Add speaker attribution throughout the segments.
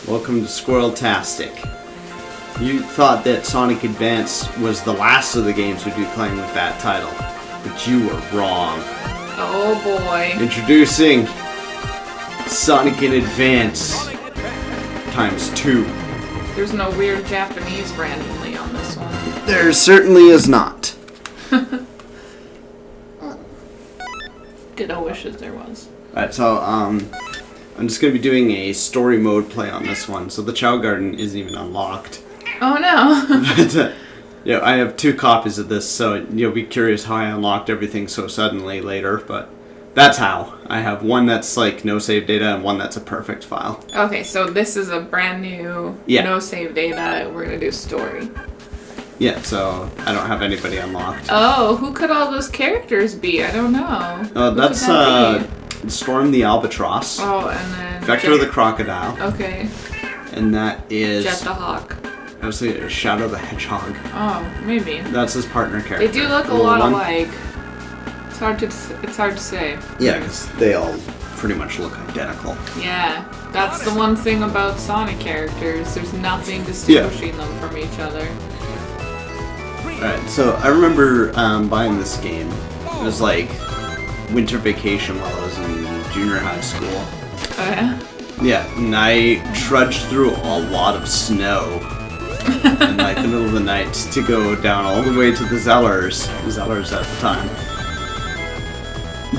Speaker 1: Welcome to SquirrelTastic. You thought that Sonic Advance was the last of the games we'd be playing with that title, but you were wrong.
Speaker 2: Oh boy.
Speaker 1: Introducing Sonic in Advance ×2.
Speaker 2: There's no weird Japanese randomly on this one.
Speaker 1: There certainly is not.
Speaker 2: Ditto wishes there was.
Speaker 1: Alright, so I'm just going to be doing a story mode play on this one, so the Chow Garden isn't even unlocked.
Speaker 2: Oh no!
Speaker 1: But, yeah, I have 2 copies of this, so you'll be curious how I unlocked everything so suddenly later, but that's how. I have one that's like no save data and one that's a perfect file.
Speaker 2: Okay, so this is a brand new, no save data, we're gonna do story.
Speaker 1: Yeah, so I don't have anybody unlocked.
Speaker 2: Oh, who could all those characters be? I don't know.
Speaker 1: Oh, that's Storm the Albatross.
Speaker 2: Oh, and then
Speaker 1: Vector the Crocodile.
Speaker 2: Okay.
Speaker 1: And that is
Speaker 2: Jet the Hawk.
Speaker 1: I was thinking Shadow the Hedgehog.
Speaker 2: Oh, maybe.
Speaker 1: That's his partner character.
Speaker 2: They do look a lot alike. It's hard to say.
Speaker 1: Yeah, because they all pretty much look identical.
Speaker 2: Yeah, that's the one thing about Sonic characters. There's nothing distinguishing them from each other.
Speaker 1: Alright, so I remember buying this game. It was like winter vacation while I was in junior high school.
Speaker 2: Oh yeah?
Speaker 1: Yeah, and I trudged through a lot of snow in like the middle of the night to go down all the way to the Zellers at the time,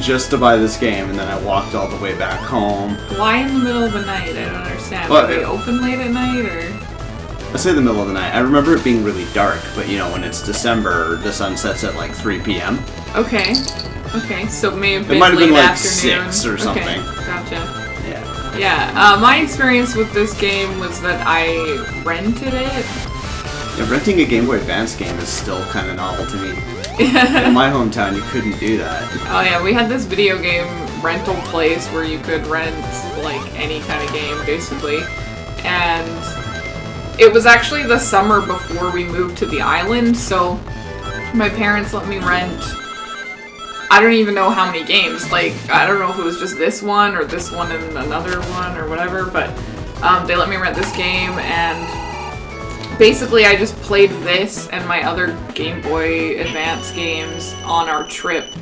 Speaker 1: just to buy this game, and then I walked all the way back home.
Speaker 2: Why in the middle of the night? I don't understand.
Speaker 1: Well,
Speaker 2: Were they open late at night, or?
Speaker 1: I say the middle of the night. I remember it being really dark, but you know, when it's December, the sun sets at like 3 p.m.
Speaker 2: Okay. Okay, so it may have been
Speaker 1: It might have been like
Speaker 2: afternoon.
Speaker 1: 6 or something.
Speaker 2: Okay, gotcha.
Speaker 1: Yeah.
Speaker 2: Yeah, my experience with this game was that I rented it.
Speaker 1: Yeah, renting a Game Boy Advance game is still kind of novel to me. In my hometown, you couldn't do that.
Speaker 2: Oh yeah, we had this video game rental place where you could rent like any kind of game, basically. And it was actually the summer before we moved to the island, so my parents let me rent, I don't even know how many games. Like, I don't know if it was just this one or this one and another one or whatever, but they let me rent this game, and basically I just played this and my other Game Boy Advance games on our trip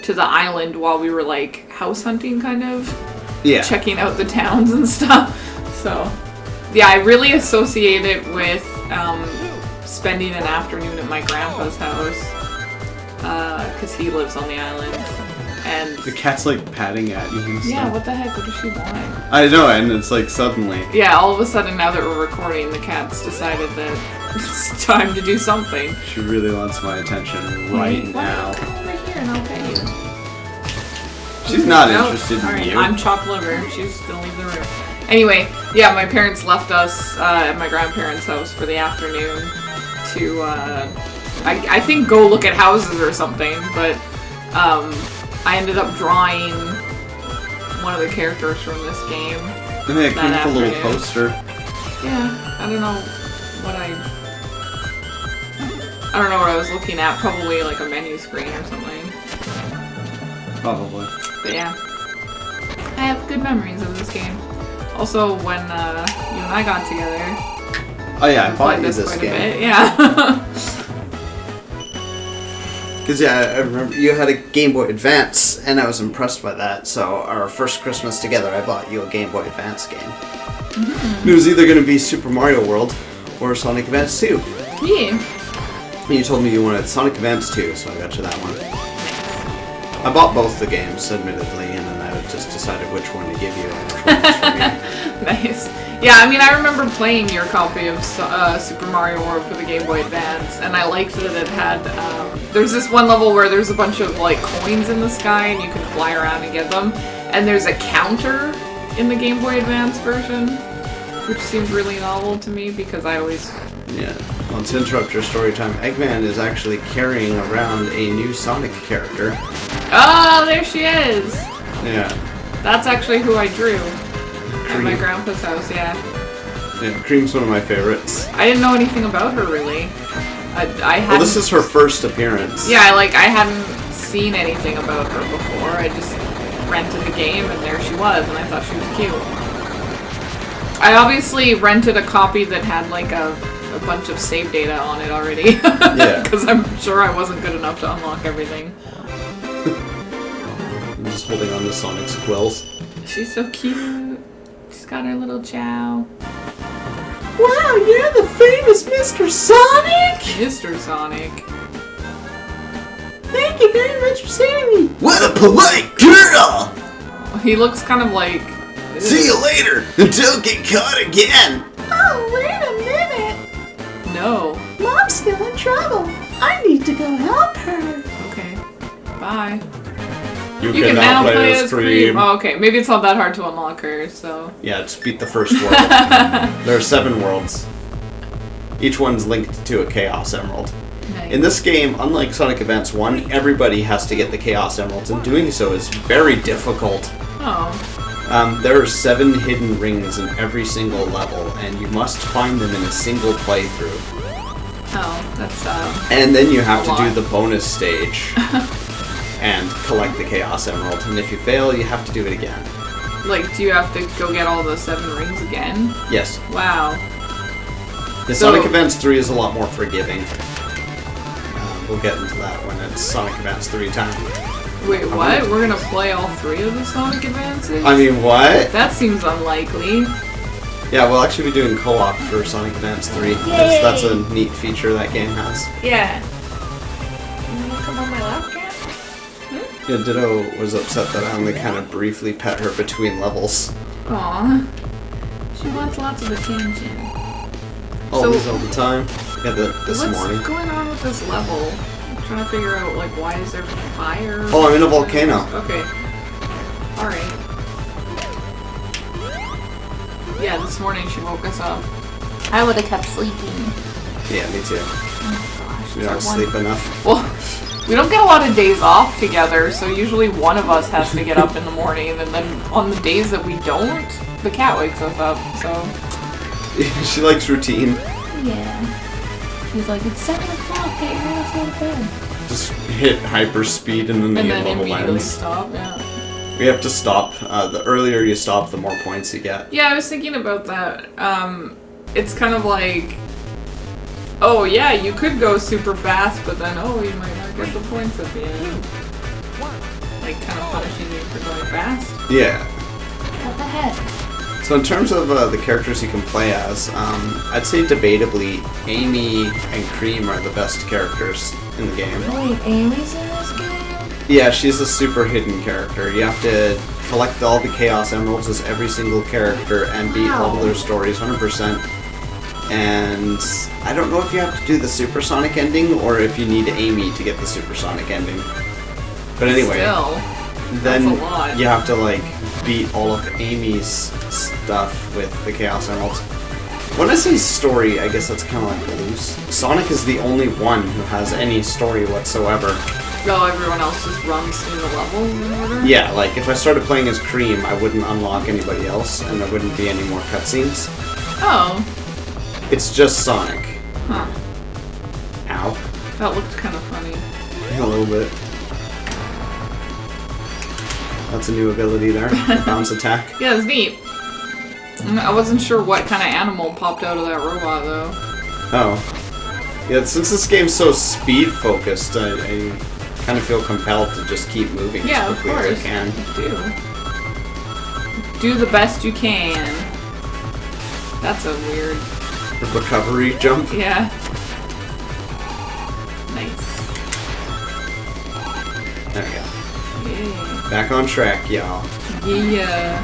Speaker 2: to the island while we were like house hunting, kind of.
Speaker 1: Yeah.
Speaker 2: Checking out the towns and stuff. So, yeah, I really associate it with spending an afternoon at my grandpa's house. Because he lives on the island, and
Speaker 1: The cat's like patting at you and stuff.
Speaker 2: yeah, what the heck? What does she want?
Speaker 1: I know, and it's like suddenly.
Speaker 2: Yeah, all of a sudden, now that we're recording, the cat's decided that it's time to do something.
Speaker 1: She really wants my attention right now.
Speaker 2: Come over here and I'll pet you.
Speaker 1: She's not interested in
Speaker 2: Alright,
Speaker 1: you.
Speaker 2: I'm chopped liver. She's gonna leave the room. Anyway, yeah, my parents left us at my grandparents' house for the afternoon to, I think go look at houses or something, but I ended up drawing one of the characters from this game.
Speaker 1: And they came with a little poster.
Speaker 2: Yeah, I don't know what I was looking at. Probably like a menu screen or something.
Speaker 1: Probably.
Speaker 2: But yeah, I have good memories of this game. Also, when you and I got together.
Speaker 1: Oh yeah, I bought you
Speaker 2: this
Speaker 1: this
Speaker 2: quite
Speaker 1: game.
Speaker 2: a bit. Yeah.
Speaker 1: Because yeah, I remember you had a Game Boy Advance, and I was impressed by that. So our first Christmas together, I bought you a Game Boy Advance game. Mm-hmm. It was either going to be Super Mario World or Sonic Advance 2.
Speaker 2: Yeah.
Speaker 1: And you told me you wanted Sonic Advance 2, so I got you that one. I bought both the games, admittedly, and then I just decided which one to give you and which one was for me.
Speaker 2: Nice. Yeah, I mean, I remember playing your copy of Super Mario World for the Game Boy Advance, and I liked that it had, there's this one level where there's a bunch of, like, coins in the sky, and you can fly around and get them, and there's a counter in the Game Boy Advance version, which seemed really novel to me, because I always...
Speaker 1: Yeah. Well, to interrupt your story time, Eggman is actually carrying around a new Sonic character.
Speaker 2: Oh, there she is!
Speaker 1: Yeah.
Speaker 2: That's actually who I drew.
Speaker 1: Cream.
Speaker 2: At my grandpa's house, yeah.
Speaker 1: Yeah, Cream's one of my favorites.
Speaker 2: I didn't know anything about her, really. I hadn't...
Speaker 1: Well, this is her first appearance.
Speaker 2: Yeah, I hadn't seen anything about her before. I just rented the game, and there she was, and I thought she was cute. I obviously rented a copy that had like a bunch of save data on it already.
Speaker 1: Yeah.
Speaker 2: Because I'm sure I wasn't good enough to unlock everything.
Speaker 1: I'm just holding on to Sonic's quills.
Speaker 2: She's so cute. She's got her little chow.
Speaker 1: Wow, you're the famous Mr. Sonic!
Speaker 2: Mr. Sonic.
Speaker 1: Thank you very much for saving me. What a polite girl!
Speaker 2: He looks kind of like...
Speaker 1: See you later, and don't get caught again!
Speaker 3: Oh, wait a minute!
Speaker 2: No.
Speaker 3: Mom's still in trouble. I need to go help her.
Speaker 2: Okay. Bye.
Speaker 1: You
Speaker 2: can now play as Cream. Oh, okay. Maybe it's not that hard to unlock her, so...
Speaker 1: Yeah, just beat the first world. There are 7 worlds. Each one's linked to a Chaos Emerald.
Speaker 2: Nice.
Speaker 1: In this game, unlike Sonic Advance 1, everybody has to get the Chaos Emeralds, and doing so is very difficult.
Speaker 2: Oh.
Speaker 1: There are 7 hidden rings in every single level, and you must find them in a single playthrough.
Speaker 2: Oh, that's,
Speaker 1: And then you have
Speaker 2: a
Speaker 1: to do
Speaker 2: lot.
Speaker 1: the bonus stage and collect the Chaos Emerald, and if you fail, you have to do it again.
Speaker 2: Like, do you have to go get all the 7 rings again?
Speaker 1: Yes.
Speaker 2: Wow.
Speaker 1: The
Speaker 2: So-
Speaker 1: Sonic Advance 3 is a lot more forgiving. We'll get into that when it's Sonic Advance 3 time.
Speaker 2: Wait, what? We're gonna play all 3 of the Sonic Advances?
Speaker 1: I mean, what?
Speaker 2: That seems unlikely.
Speaker 1: Yeah, we'll actually be doing co-op for Sonic Advance 3. That's a neat feature that game has.
Speaker 2: Yeah.
Speaker 3: You wanna come on my lap, Cat?
Speaker 1: Yeah, Ditto was upset that I only kind of briefly pet her between levels.
Speaker 2: Aw. She wants lots of attention.
Speaker 1: Always all the time. Yeah, this
Speaker 2: What's
Speaker 1: morning.
Speaker 2: going on with this level? I'm trying to figure out, like, why is there fire?
Speaker 1: Oh, I'm in a volcano.
Speaker 2: Okay. Alright. Yeah, this morning she woke us up.
Speaker 3: I would have kept sleeping.
Speaker 1: Yeah, me too.
Speaker 2: Gosh,
Speaker 1: We
Speaker 2: it's
Speaker 1: don't
Speaker 2: our
Speaker 1: sleep
Speaker 2: one...
Speaker 1: enough.
Speaker 2: Well, we don't get a lot of days off together, so usually one of us has to get up in the morning, and then on the days that we don't, the cat wakes us up, so...
Speaker 1: She likes routine.
Speaker 3: Yeah. She's like, it's 7 o'clock, get your ass out of bed.
Speaker 1: Just hit hyperspeed and then the
Speaker 2: And then
Speaker 1: level
Speaker 2: immediately
Speaker 1: ends.
Speaker 2: stop, yeah.
Speaker 1: We have to stop. The earlier you stop, the more points you get.
Speaker 2: Yeah, I was thinking about that. It's kind of like, oh yeah, you could go super fast, but then, oh, you might not get the points at the end. Like, kind of punishing you for going fast.
Speaker 1: Yeah.
Speaker 3: What the heck?
Speaker 1: So in terms of the characters you can play as, I'd say debatably Amy and Cream are the best characters in the game.
Speaker 3: Wait, Amy's in this game?
Speaker 1: Yeah, she's a super hidden character. You have to collect all the Chaos Emeralds as every single character and beat all of their stories 100%. And I don't know if you have to do the Supersonic ending or if you need Amy to get the Supersonic ending. But anyway,
Speaker 2: Still,
Speaker 1: then
Speaker 2: that's a lot.
Speaker 1: you have to like beat all of Amy's stuff with the Chaos Emeralds. When I say story, I guess that's kind of like loose. Sonic is the only one who has any story whatsoever.
Speaker 2: Oh, everyone else just runs through the levels in order?
Speaker 1: Yeah, like if I started playing as Cream, I wouldn't unlock anybody else, and there wouldn't be any more cutscenes.
Speaker 2: Oh.
Speaker 1: It's just Sonic.
Speaker 2: Huh.
Speaker 1: Ow.
Speaker 2: That looked kind of funny.
Speaker 1: A little bit. That's a new ability there. The bounce attack.
Speaker 2: Yeah, it's neat. I wasn't sure what kind of animal popped out of that robot, though.
Speaker 1: Oh. Yeah, since this game's so speed focused, I kind of feel compelled to just keep moving
Speaker 2: Yeah,
Speaker 1: as
Speaker 2: of
Speaker 1: quickly
Speaker 2: course.
Speaker 1: as I can.
Speaker 2: Do the best you can. That's a weird...
Speaker 1: The recovery jump.
Speaker 2: Yeah. Nice.
Speaker 1: There we go.
Speaker 2: Yeah.
Speaker 1: Back on track, y'all.
Speaker 2: Yeah.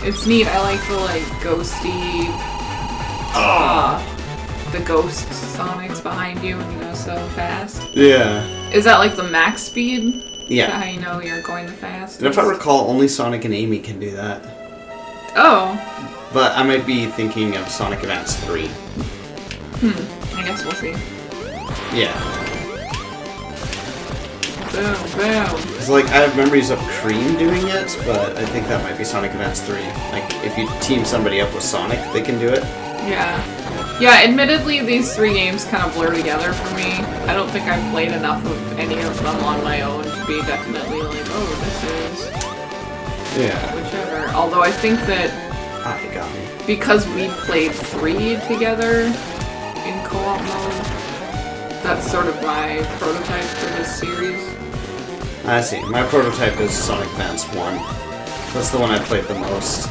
Speaker 2: It's neat. I like the, like, ghosty... the ghost Sonics behind you when you go so fast.
Speaker 1: Yeah.
Speaker 2: Is that, like, the max speed?
Speaker 1: Yeah.
Speaker 2: Is that how you know you're going the fastest?
Speaker 1: And if I recall, only Sonic and Amy can do that.
Speaker 2: Oh.
Speaker 1: But I might be thinking of Sonic Advance 3.
Speaker 2: I guess we'll see.
Speaker 1: Yeah.
Speaker 2: Boom, boom.
Speaker 1: It's like, I have memories of Cream doing it, but I think that might be Sonic Advance 3. Like, if you team somebody up with Sonic, they can do it.
Speaker 2: Yeah. Yeah, admittedly, these 3 games kind of blur together for me. I don't think I've played enough of any of them on my own to be definitely like, oh, this is
Speaker 1: Yeah.
Speaker 2: whichever. Although I think that
Speaker 1: Ah, you got me.
Speaker 2: because we played 3 together in co-op mode, that's sort of my prototype for this series.
Speaker 1: I see. My prototype is Sonic Advance 1. That's the one I played the most.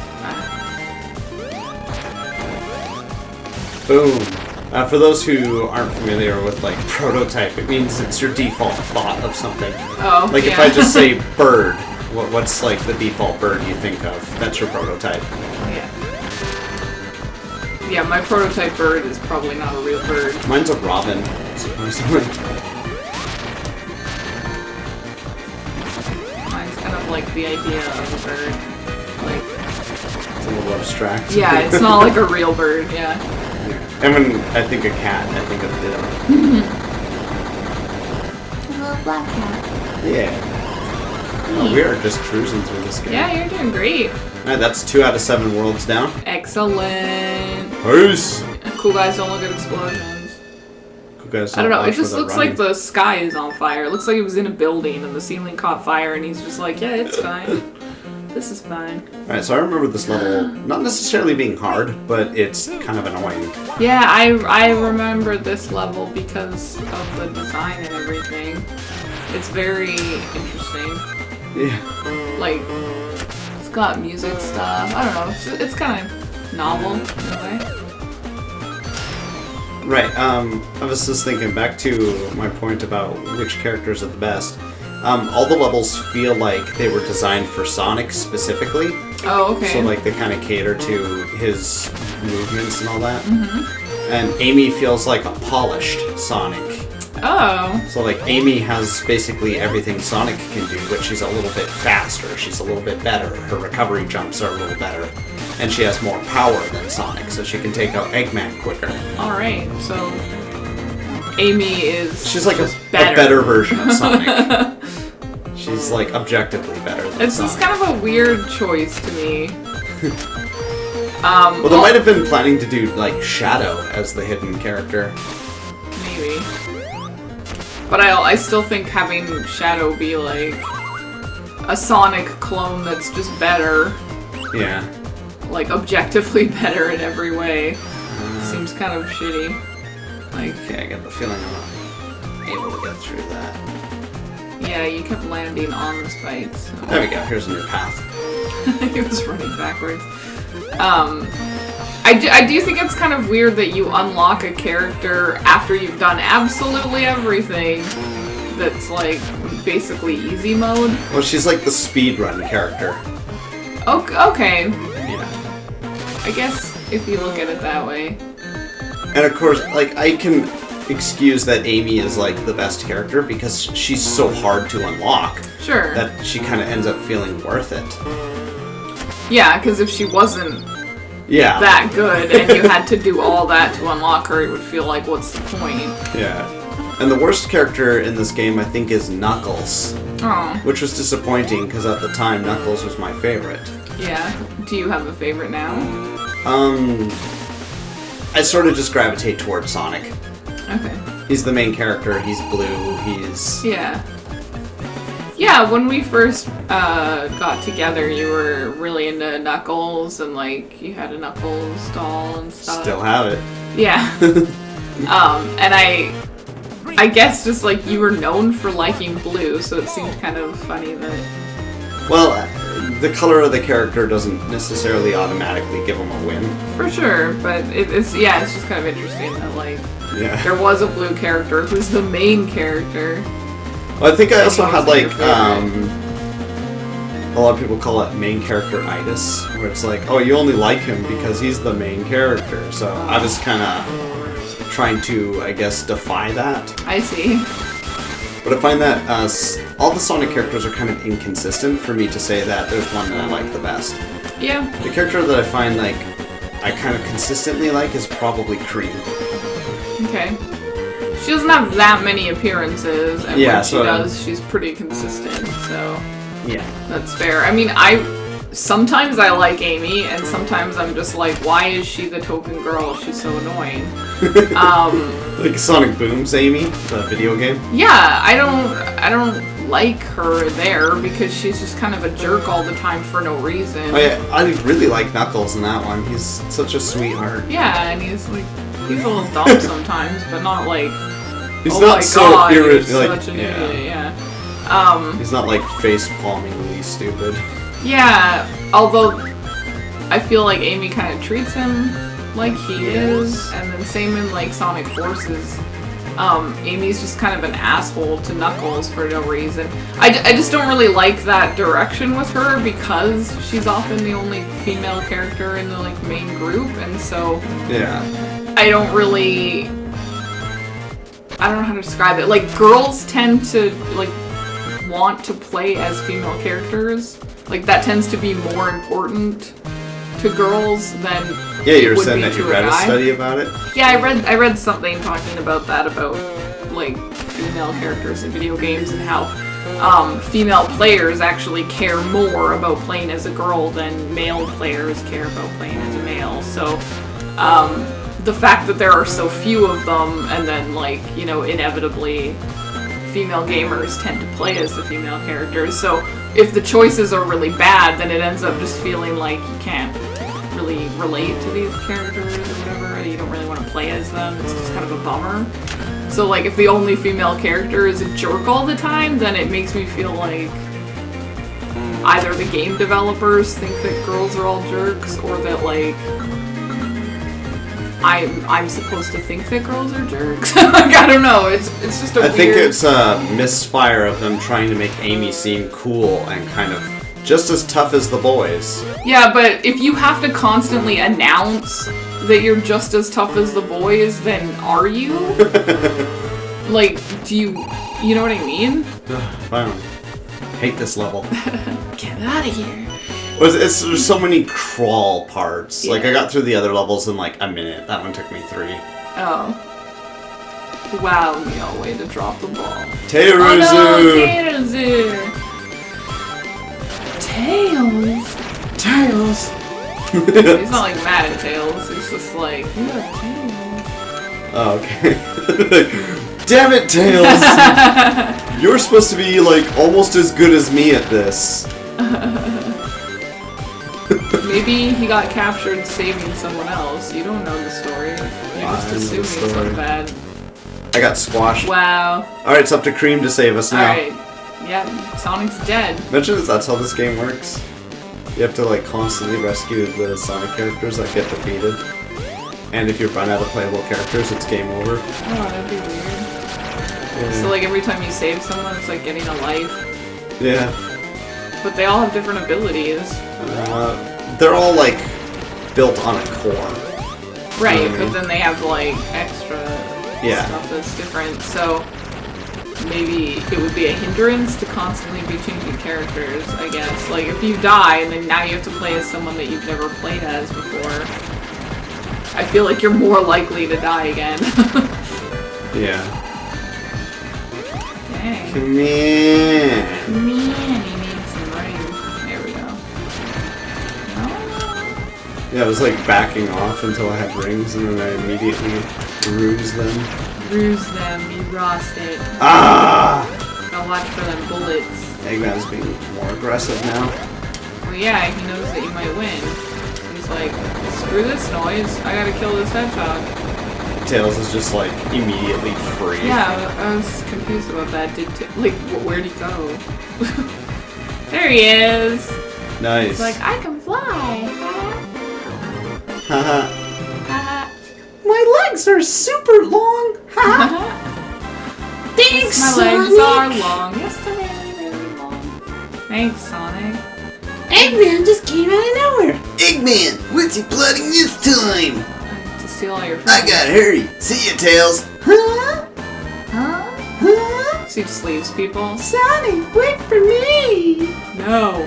Speaker 1: Boom. For those who aren't familiar with, like, prototype, it means it's your default thought of something.
Speaker 2: Oh,
Speaker 1: Like,
Speaker 2: yeah.
Speaker 1: if I just say bird, what's, like, the default bird you think of? That's your prototype.
Speaker 2: Yeah. Yeah, my prototype bird is probably not a real bird.
Speaker 1: Mine's a robin, surprisingly.
Speaker 2: Mine's kind of like the idea of a bird. Like,
Speaker 1: It's a little abstract.
Speaker 2: yeah, it's not like a real bird, yeah.
Speaker 1: And when I think of cat, I think of ditto.
Speaker 3: A little black cat.
Speaker 1: Yeah. Oh, we are just cruising through this game.
Speaker 2: Yeah, you're doing great.
Speaker 1: Alright, that's 2 out of 7 worlds down.
Speaker 2: Excellent.
Speaker 1: Peace!
Speaker 2: Cool guys don't look at explosions.
Speaker 1: Cool guys,
Speaker 2: I don't know, it
Speaker 1: watch
Speaker 2: just
Speaker 1: where
Speaker 2: looks
Speaker 1: they're
Speaker 2: like the sky is on fire. It looks like it was in a building and the ceiling caught fire and he's just like, yeah, it's fine. This is fine.
Speaker 1: Alright, so I remember this level not necessarily being hard, but it's kind of annoying.
Speaker 2: Yeah, I remember this level because of the design and everything. It's very interesting.
Speaker 1: Yeah.
Speaker 2: Like, it's got music stuff. I don't know. It's kind of novel in a way.
Speaker 1: Right, I was just thinking back to my point about which characters are the best. All the levels feel like they were designed for Sonic specifically.
Speaker 2: Oh, okay.
Speaker 1: So, like, they kind of cater to his movements and all that. And Amy feels like a polished Sonic.
Speaker 2: Oh.
Speaker 1: So, like, Amy has basically everything Sonic can do, but she's a little bit faster. She's a little bit better. Her recovery jumps are a little better. And she has more power than Sonic, so she can take out Eggman quicker.
Speaker 2: Alright, so Amy is
Speaker 1: She's like a
Speaker 2: better.
Speaker 1: better version of Sonic. She's, like, objectively better than
Speaker 2: It's
Speaker 1: Sonic.
Speaker 2: just kind of a weird choice to me.
Speaker 1: Well, they might have been planning to do, like, Shadow as the hidden character.
Speaker 2: Maybe. But I still think having Shadow be like a Sonic clone that's just better,
Speaker 1: Yeah.
Speaker 2: like objectively better in every way, seems kind of shitty. Like,
Speaker 1: Okay, I get the feeling I'm not able to get through that.
Speaker 2: yeah, you kept landing on the spikes. So.
Speaker 1: There we go, here's a new path.
Speaker 2: He was running backwards. I do think it's kind of weird that you unlock a character after you've done absolutely everything that's like basically easy mode.
Speaker 1: Well, she's like the speedrun character.
Speaker 2: Okay,
Speaker 1: Yeah.
Speaker 2: I guess if you look at it that way.
Speaker 1: And of course, like, I can excuse that Amy is like the best character because she's so hard to unlock
Speaker 2: Sure.
Speaker 1: that she kind of ends up feeling worth it.
Speaker 2: Yeah, because if she wasn't
Speaker 1: Yeah.
Speaker 2: that good and you had to do all that to unlock her, it would feel like, what's the point?
Speaker 1: Yeah. And the worst character in this game, I think, is Knuckles.
Speaker 2: Oh,
Speaker 1: Which was disappointing because at the time, Knuckles was my favorite.
Speaker 2: yeah. Do you have a favorite now?
Speaker 1: I sort of just gravitate towards Sonic.
Speaker 2: Okay.
Speaker 1: He's the main character, he's blue, he's...
Speaker 2: Yeah. Yeah, when we first got together, you were really into Knuckles, and like you had a Knuckles doll and stuff.
Speaker 1: Still have it.
Speaker 2: Yeah. And I guess just like you were known for liking blue, so it seemed kind of funny that.
Speaker 1: Well, the color of the character doesn't necessarily automatically give him a win.
Speaker 2: For sure, but it's just kind of interesting that like
Speaker 1: Yeah.
Speaker 2: there was a blue character who's the main character.
Speaker 1: Well, I think I also had like
Speaker 2: Your favorite.
Speaker 1: a lot of people call it main character-itis, where it's like, oh, you only like him because he's the main character. So I was kind of trying to, I guess, defy that.
Speaker 2: I see.
Speaker 1: But I find that all the Sonic characters are kind of inconsistent for me to say that there's one that I like the best.
Speaker 2: Yeah.
Speaker 1: The character that I find like I kind of consistently like is probably Cream.
Speaker 2: Okay. She doesn't have that many appearances, and
Speaker 1: Yeah,
Speaker 2: when she
Speaker 1: so-
Speaker 2: does, she's pretty consistent, so
Speaker 1: Yeah.
Speaker 2: that's fair. I mean, I sometimes I like Amy, and sometimes I'm just like, why is she the token girl? She's so annoying.
Speaker 1: Like Sonic Boom's Amy, the video game?
Speaker 2: Yeah, I don't like her there because she's just kind of a jerk all the time for no reason.
Speaker 1: I really like Knuckles in that one. He's such a sweetheart.
Speaker 2: Yeah, and he's a little dumb sometimes, but not like,
Speaker 1: he's
Speaker 2: oh
Speaker 1: not
Speaker 2: my
Speaker 1: so
Speaker 2: god, you're
Speaker 1: like,
Speaker 2: such an idiot, yeah.
Speaker 1: He's not like face-palmingly stupid.
Speaker 2: Yeah, although I feel like Amy kind of treats him like he is, and then same in like Sonic Forces. Amy's just kind of an asshole to Knuckles for no reason. I just don't really like that direction with her because she's often the only female character in the like main group, and so I don't know how to describe it. Like, girls tend to like want to play as female characters. Like, that tends to be more important to girls than
Speaker 1: you were saying that you read a study about it?
Speaker 2: Yeah, I read something talking about that, about like female characters in video games and how female players actually care more about playing as a girl than male players care about playing as a male. So the fact that there are so few of them, and then like, you know, inevitably female gamers tend to play as the female characters. So if the choices are really bad, then it ends up just feeling like you can't really relate to these characters or whatever, and you don't really want to play as them. It's just kind of a bummer. So like, if the only female character is a jerk all the time, then it makes me feel like either the game developers think that girls are all jerks, or that like I'm supposed to think that girls are jerks. Like, I don't know. It's just a weird...
Speaker 1: I think it's a misfire of them trying to make Amy seem cool and kind of just as tough as the boys.
Speaker 2: Yeah, but if you have to constantly announce that you're just as tough as the boys, then are you? Like, do you know what I mean?
Speaker 1: I hate this level.
Speaker 2: Get out of here.
Speaker 1: There's so many crawl parts. Yeah. Like, I got through the other levels in like a minute. That one took me 3.
Speaker 2: Oh. Wow, no way to drop the ball.
Speaker 1: Tails!
Speaker 2: Oh no, Tails!
Speaker 1: Tails!
Speaker 2: He's not like mad at Tails, he's just like, you have Tails.
Speaker 1: Oh, okay. Damn it, Tails! You're supposed to be like almost as good as me at this.
Speaker 2: Maybe he got captured saving someone else. You don't know the story. You're just assuming so bad.
Speaker 1: I got squashed.
Speaker 2: Wow.
Speaker 1: Alright, it's up to Cream to save us now.
Speaker 2: Alright. Yeah, Sonic's dead.
Speaker 1: Imagine if that's how this game works. You have to like constantly rescue the Sonic characters that get defeated. And if you run out of playable characters, it's game over.
Speaker 2: Oh, that'd be weird. Yeah. So like every time you save someone, it's like getting a life.
Speaker 1: Yeah.
Speaker 2: But they all have different abilities.
Speaker 1: They're all like built on a core.
Speaker 2: Right, but then they have like extra stuff that's different. So maybe it would be a hindrance to constantly be changing characters, I guess. Like if you die and then now you have to play as someone that you've never played as before, I feel like you're more likely to die again.
Speaker 1: Yeah.
Speaker 2: Dang.
Speaker 1: Come here.
Speaker 2: Come here.
Speaker 1: Yeah, I was like backing off until I had rings, and then I immediately ruse them.
Speaker 2: Ruse them, you rost it.
Speaker 1: Ah!
Speaker 2: Gotta watch for them bullets.
Speaker 1: Eggman's being more aggressive now.
Speaker 2: Well, yeah, he knows that you might win. He's like, screw this noise, I gotta kill this hedgehog.
Speaker 1: Tails is just like immediately free.
Speaker 2: Yeah, I was confused about that. Where'd he go? There he is!
Speaker 1: Nice.
Speaker 2: He's like, I can fly!
Speaker 1: Haha. My legs are super long. Thanks,
Speaker 2: my
Speaker 1: Sonic.
Speaker 2: legs are long. Yes, they're really, really long. Thanks, Sonic.
Speaker 1: Eggman just came out of nowhere. Eggman, what's he plotting this time?
Speaker 2: To steal all your friends.
Speaker 1: I gotta hurry. See ya, Tails. Huh?
Speaker 2: So he just leaves people.
Speaker 1: Sonic, wait for me.
Speaker 2: No.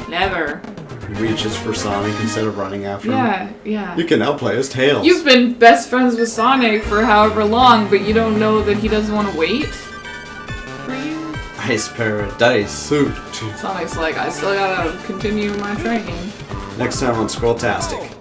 Speaker 2: Never.
Speaker 1: He reaches for Sonic instead of running after him.
Speaker 2: Yeah.
Speaker 1: You can now play as Tails.
Speaker 2: You've been best friends with Sonic for however long, but you don't know that he doesn't want to wait for you?
Speaker 1: I Ice Paradise suit.
Speaker 2: Sonic's like, I still gotta continue my training.
Speaker 1: Next time on SquirrelTastic.